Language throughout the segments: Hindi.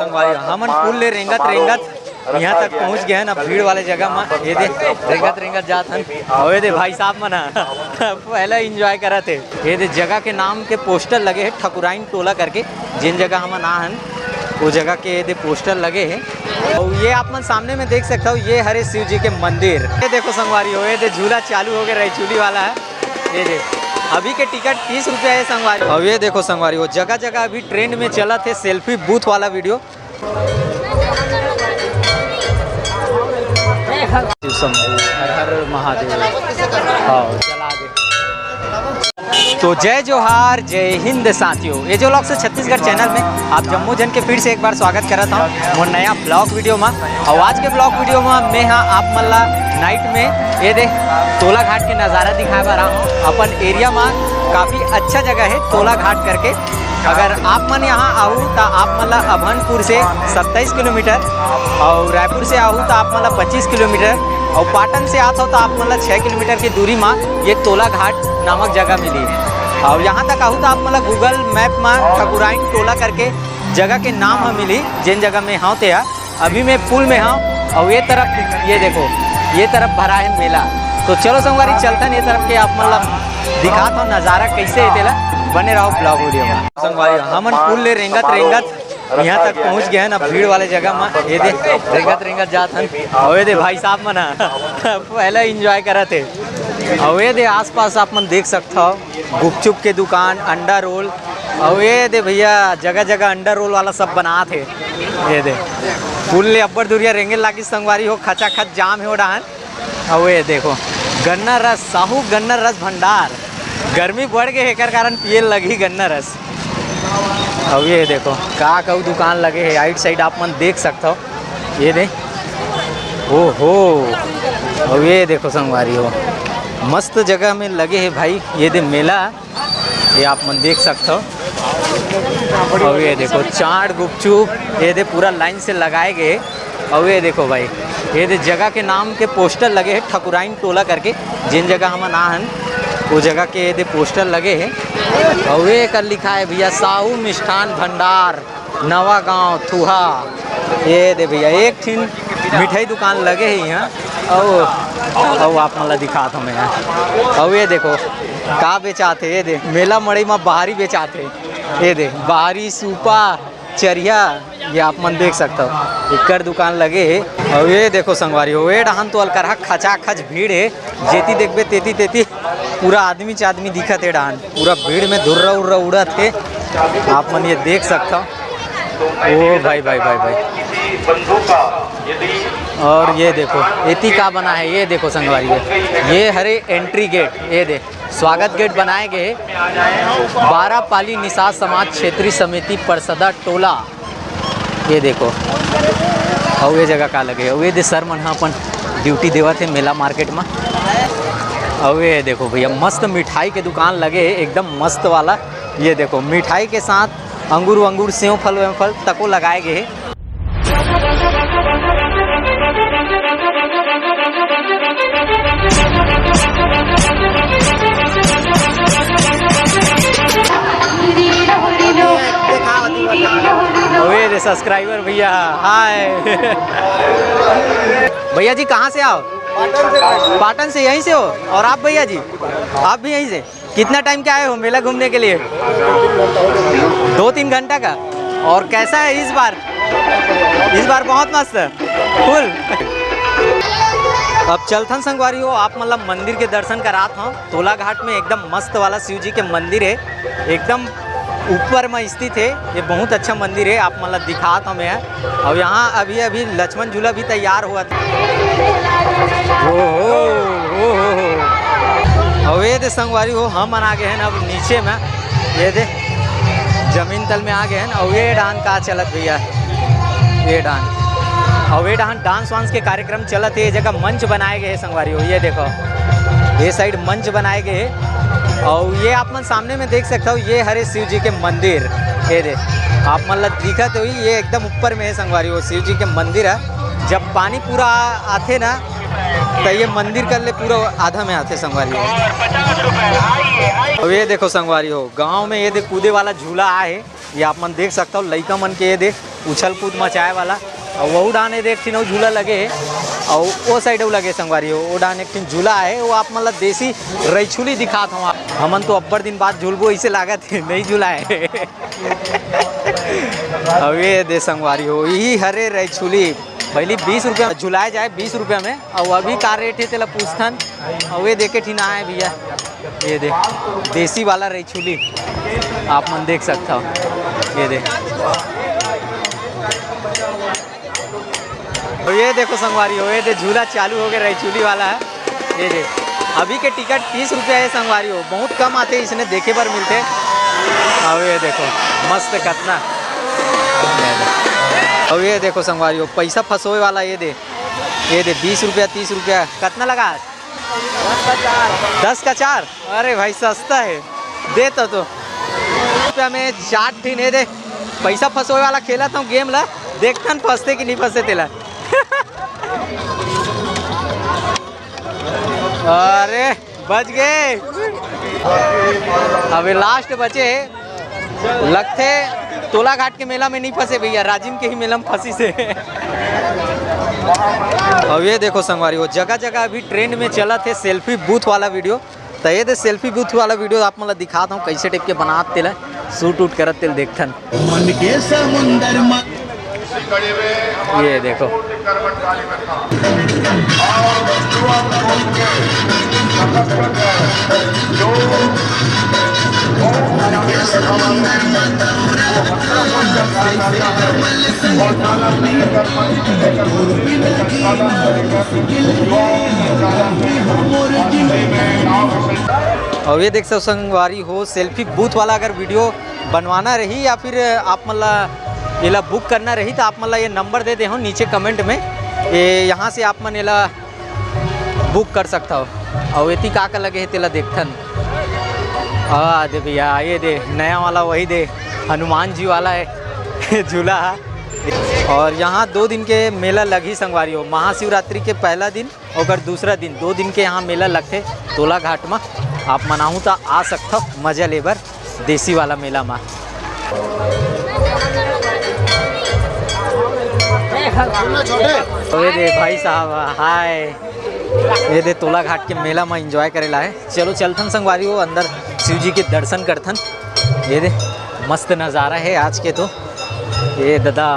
संगवारी हमन पुल ले रेंगत यहाँ तक पहुँच गए हैं। अब भीड़ वाले जगह में ये दे रेंगत जात हन और ये दे भाई साहब मना पहले एंजॉय करा थे। ये दे जगह के नाम के पोस्टर लगे हैं ठकुराइन टोला करके, जिन जगह हम ना हन वो जगह के ये पोस्टर लगे हैं। और ये आप मन सामने में देख सकते हो, ये हरे शिव जी के मंदिर। ये देखो संगवारी हो, ये झूला चालू हो गया रैचुली वाला है। ये दे अभी के टिकट 30 रुपया है संगवारी। और ये देखो संगवारी हो, जगह जगह अभी ट्रेंड में चला थे सेल्फी बूथ वाला वीडियो। हर हर महादेव। हाँ चला आगे। तो जय जोहार, जय हिंद साथियों। ये जो लोग से छत्तीसगढ़ चैनल में आप जम्मू जन के फिर से एक बार स्वागत करता हूँ मोर नया ब्लॉग वीडियो में। और आज के ब्लॉग वीडियो में मैं हाँ आप मल्ला नाइट में ये दे तोला घाट के नज़ारा दिखाए बा रहा हूँ। अपन एरिया में काफ़ी अच्छा जगह है तोला घाट करके। अगर आप मन यहाँ आओ तो आप मतलब अभनपुर से 27 किलोमीटर और रायपुर से आओ तो आप मतलब 25 किलोमीटर और पाटन से आता हो तो आप मतलब 6 किलोमीटर की दूरी में ये तोला घाट नामक जगह मिली है। और यहाँ तक आओ तो आप मतलब गूगल मैप में ठकुराइन टोला करके जगह के नाम में मिली, जिन जगह में हाँ तो अभी मैं पुल में हाँ। और ये तरफ ये देखो, ये तरफ भरा है मेला। तो चलो संगवारी चलता ये तरफ के आप मतलब दिखाता हूँ नज़ारा कैसे है तेला। बने रहो ब्लॉग वीडियो में। संगवारी हमन पुल ले रेंगत यहाँ तक पहुँच गए हैं। अब भीड़ वाले जगह में ये दे रेंगत जात हन और ये दे भाई साहब मना पहले एंजॉय करा थे। और ये दे आसपास आप मन देख सकते हो गुपचुप के दुकान, अंडा रोल। और ये दे भैया जगह जगह अंडा रोल वाला सब बना थे। ये दे पुल ले अब्बर दुरिया रेंगे लागी संगवारी हो, खचा खच जाम है वो डाहन। और ये देखो गन्ना रस, साहू गन्ना रस भंडार। गर्मी बढ़ गए एकर कारण पिए लगी गन्ना रस। अब ये देखो का कहू दुकान लगे है आइट साइड आप मन देख सकते हो। ये दे ओहो, अब ये देखो संगवारी हो मस्त जगह में लगे है भाई। ये दे मेला ये आप मन देख सकते हो। अब ये देखो चाट गुपचुप ये दे पूरा लाइन से लगाए गए। और ये देखो भाई ये दे जगह के नाम के पोस्टर लगे हैं ठकुराइन टोला करके, जिन जगह हम ना हन वो जगह के ये पोस्टर लगे हैं। और ये कर लिखा है भैया साहू मिष्ठान भंडार नवा गांव थुहा। ये दे भैया एक ठिन मिठाई दुकान लगे हैं यहाँ। और आप मतलब दिखा था मैं यहाँ। और ये देखो का बेचाते, ये दे मेला मड़ई में बाहरी बेचाते। ये दे बाहरी सूपा चरिया ये आप मन देख सकते हो इकर दुकान लगे है। और ये देखो संगवारी हो ये डहान तो अलकर खचा खच भीड़ है, जेती देखबे तेती पूरा आदमी चादमी दिखत है डहान। पूरा भीड़ में धुर्रा उर्रा उड़त है आप मन ये देख सकते हो। ओ भाई भाई भाई भाई। और ये देखो एती का बना है, ये देखो संगवारी ये हरे एंट्री गेट। ये दे स्वागत गेट बनाए गए 12 पाली निषाद समाज क्षेत्रीय समिति परसदा टोला। ये देखो और ये जगह का लगे और ये दे सर मन अपन ड्यूटी देवत है मेला मार्केट में। और ये देखो भैया मस्त मिठाई के दुकान लगे एकदम मस्त वाला। ये देखो मिठाई के साथ अंगूर सेव फल तको लगाए गए हैं। सब्सक्राइबर भैया हाय भैया जी कहाँ से आओ? पाटन से यहीं से हो? और आप भैया जी आप भी यहीं से? कितना टाइम के आए हो मेला घूमने के लिए? 2-3 घंटा का। और कैसा है इस बार? इस बार बहुत मस्त है फुल। अब चलथन संगवारी हो आप मतलब मंदिर के दर्शन करात हूँ। तोला घाट में एकदम मस्त वाला शिव जी के मंदिर है, एकदम ऊपर में स्थित है। ये बहुत अच्छा मंदिर है आप मतलब दिखाता हूँ मैं। और यहाँ अभी लक्ष्मण झूला भी तैयार हुआ था। और ये दे संगवारी हो हम आ गए हैं अब नीचे में। ये दे जमीन तल में आ गए हैं। और ये डांस का चलत भैया, ये डांस और ये डांस वांस के कार्यक्रम चलत है। ये जगह मंच बनाए गए हैं संगवारी हो। ये देखो ये साइड मंच बनाए गए हैं। और ये आप मन सामने में देख सकते हो ये हरे शिव जी के मंदिर। ये दे आप मतलब दिखत हो ये एकदम ऊपर में है संगवारी हो शिव जी के मंदिर है। जब पानी पूरा आते ना तो ये मंदिर कर ले पूरा आधा में आते संगवारी हो। अब ये देखो संगवारी हो, गांव में ये देख कूदे वाला झूला है, ये आप मन देख सकता हो। लइका मन के ये देख उछल कूद मचाए वाला, और वो डाने देख थी झूला लगे है, और वो साइड लगे संगवारी हो। वो डाने एक झूला है, वो आप मतलब देसी रैछुली दिखात हूँ। हमन तो अब्बर दिन बाद झूलबो इसे लागत है नहीं झूला है। अब ये दे संगवारी हो, यही हरे रैछुली पहली 20 रुपया झुलाए जाए 20 रुपया में, और अभी का रेट है तेला पूछथन। और ये देखे ठीना है भैया, ये देख देसी वाला रैछुली आप मन देख सकता हो। ये देख, तो ये देखो संगवारी हो, ये देख झूला चालू हो गया रैछुली वाला है। ये देख अभी के टिकट 30 रुपया है संगवारी हो, बहुत कम आते इसने देखे पर मिलते। अब ये देखो मस्त कतना। अब ये देखो संगवारी हो, पैसा फंसोए वाला ये दे 20 रुपया 30 रुपया कितना लगा? 10 का 4। अरे भाई सस्ता है, दे तो रुपया में 4 ठीक है दे। पैसा फंसोए वाला खेला था गेम ला, देखता फंसते कि नहीं फंसते तेला। अरे बच गए, अबे लास्ट बचे लगते तोला घाट के मेला में नहीं फंसे भैया, राजिम के ही मेला में फंसी से। अब ये देखो संगवारी हो, जगह जगह अभी ट्रेंड में चला थे सेल्फी बूथ वाला वीडियो। तो ये दे सेल्फी बूथ वाला वीडियो आप मतलब दिखाता हूँ कैसे टाइप के बनाते तेला शूट उट करत तेल देखथन। ये देखो और ये देख सकते संगवारी हो, सेल्फी बूथ वाला अगर वीडियो बनवाना रही या फिर आप मतलब ये बुक करना रही तो आप मतलब ये नंबर दे दे हो नीचे कमेंट में, ये यहाँ से आप मन ये बुक कर सकता हो। और ये का लगे है तेला देखथन। हाँ दे भैया, ये दे नया वाला वही दे हनुमान जी वाला है झूला है। और यहाँ 2 दिन के मेला लगी संगवारी हो, महाशिवरात्रि के पहला दिन और दूसरा दिन 2 दिन के यहाँ मेला लगते तोला घाट में। आप मनाऊँ तो आ सकता हो मजा लेबर देसी वाला मेला में। ये दे भाई साहब हाय, ये दे तोला घाट के मेला में एंजॉय करेला है। चलो चलथन संगवारी हो अंदर शिव जी के दर्शन करथन। ये दे मस्त नज़ारा है आज के तो ये दादा।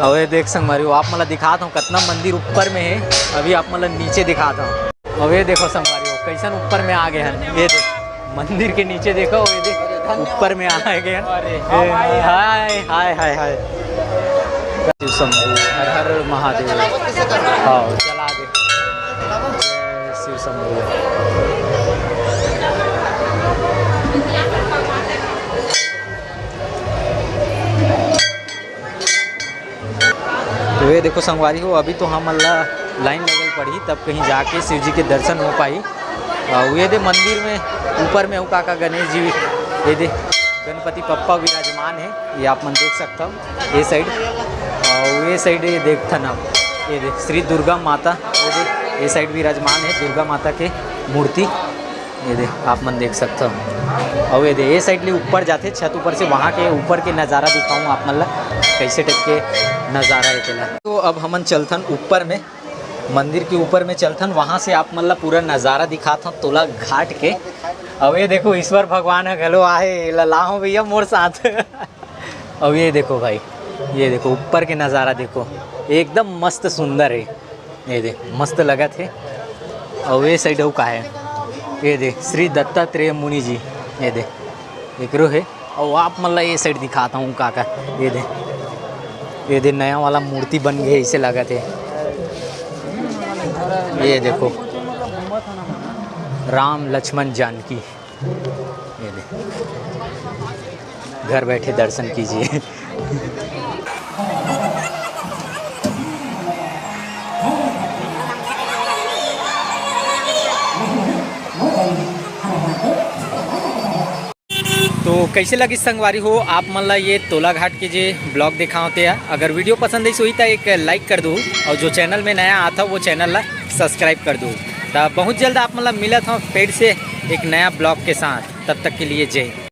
और ये देख संगवारी हो, आप मतलब दिखाता हूँ कितना मंदिर ऊपर में है, अभी आप मतलब नीचे दिखाता हूँ। और ये देखो संगवारी हो कैसन ऊपर में आ गए हैं। ये देख मंदिर के नीचे देखो, ये देख ऊपर में आ गए हैं। हाय हाय हाय हाय, शिव शंभू हर हर महादेव। हाँ चला दे, शिव शंभू। तो ये देखो संगवारी हो, अभी तो हम अल्लाह लाइन लगल पड़ी तब कहीं जाके शिव जी के दर्शन हो पाई। ये दे मंदिर में ऊपर में का गणेश जी, ये दे गणपति पप्पा विराजमान है, ये आप मन देख सकता हो ये साइड। और ये साइड ये देखथन आप, ये देख श्री दुर्गा माता, ये देख ये साइड विराजमान है दुर्गा माता के मूर्ति, ये देख आप मन देख सकते हो। और ये देख ये साइड ले ऊपर जाते छत ऊपर से, वहाँ के ऊपर के नज़ारा दिखाऊँ आप मन ला कैसे टाइप के नज़ारा है तेला। तो अब हमन चलथन ऊपर में, मंदिर के ऊपर में चलथन, वहाँ से आप मतलब पूरा नज़ारा दिखाता हूँ तोला घाट के। अब ये देखो ईश्वर भगवान है गलो आहे लाहो भैया मोर साथ। अब ये देखो भाई, ये देखो ऊपर के नज़ारा देखो एकदम मस्त सुंदर है, ये देख मस्त लगत है। और ये साइड का है, ये देख श्री दत्तात्रेय मुनि जी, ये देख एक रो है। और आप मतलब ये साइड दिखाता हूँ काका, ये देख नया वाला मूर्ति बन गई इसे लगत है। ये देखो राम लक्ष्मण जानकी, ये देख घर बैठे दर्शन कीजिए। तो कैसे लगी संगवारी हो आप मन ला ये तोला घाट के जे ब्लॉग देखा होते हैं। अगर वीडियो पसंद आई सोई तो एक लाइक कर दो और जो चैनल में नया आता वो चैनल ला सब्सक्राइब कर दो। तो बहुत जल्द आप मतलब मिलत हो फिर से एक नया ब्लॉग के साथ। तब तक के लिए जय।